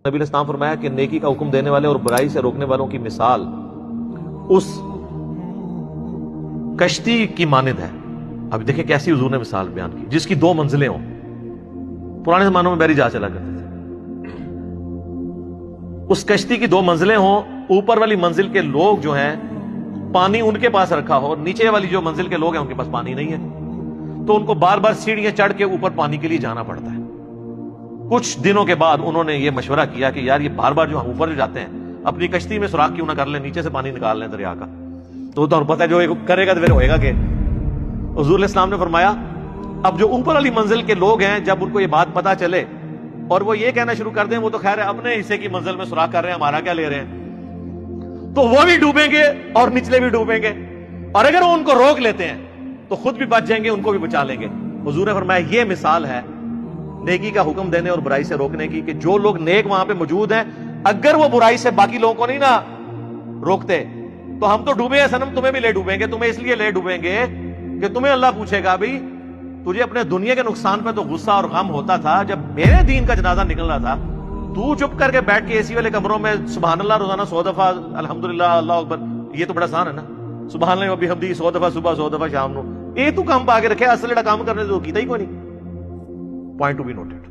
نبی علیہ السلام فرمایا کہ نیکی کا حکم دینے والے اور برائی سے روکنے والوں کی مثال اس کشتی کی مانند ہے. اب دیکھیں کیسی حضور نے مثال بیان کی جس کی دو منزلیں ہوں. پرانے زمانوں میں بحری جہاز چلا کرتے تھے. اس کشتی کی دو منزلیں ہوں, اوپر والی منزل کے لوگ جو ہیں پانی ان کے پاس رکھا ہو, نیچے والی جو منزل کے لوگ ہیں ان کے پاس پانی نہیں ہے, تو ان کو بار بار سیڑھیاں چڑھ کے اوپر پانی کے لیے جانا پڑتا ہے. کچھ دنوں کے بعد انہوں نے یہ مشورہ کیا کہ یار یہ بار بار جو ہم اوپر جاتے ہیں اپنی کشتی میں سوراخ کیوں نہ کر لیں, نیچے سے پانی نکال لیں دریا کا, تو پتہ ہے جو کرے گا تو پھر ہوئے گا کہ. حضور علیہ السلام نے فرمایا اب جو اوپر والی منزل کے لوگ ہیں جب ان کو یہ بات پتا چلے اور وہ یہ کہنا شروع کر دیں وہ تو خیر ہے اپنے حصے کی منزل میں سوراخ کر رہے ہیں, ہمارا کیا لے رہے ہیں, تو وہ بھی ڈوبیں گے اور نچلے بھی ڈوبیں گے. اور اگر وہ ان کو روک لیتے ہیں تو خود بھی بچ جائیں گے, ان کو بھی بچا لیں گے. حضور نے فرمایا یہ مثال ہے نیکی کا حکم دینے اور برائی سے روکنے کی, کہ جو لوگ نیک وہاں پہ موجود ہیں اگر وہ برائی سے باقی لوگوں کو نہیں نا روکتے تو ہم تو ڈوبے ہیں صنم, تمہیں بھی لے ڈوبیں گے. تمہیں اس لیے لے ڈوبیں گے کہ تمہیں اللہ پوچھے گا بھائی تجھے اپنے دنیا کے نقصان پہ تو غصہ اور غم ہوتا تھا, جب میرے دین کا جنازہ نکل رہا تھا تو چپ کر کے بیٹھ کے اے سی والے کمروں میں سبحان اللہ روزانہ 100 دفعہ الحمدللہ اللہ اکبر, یہ تو بڑا آسان ہے نا, سبحان اللہ و بحمدہ 100 دفعہ صبح 100 دفعہ شام نو, یہ تو کام پا کے رکھے, اصل جڑا کام کرنے تو کیتا ہی کوئی نہیں. Point to be noted.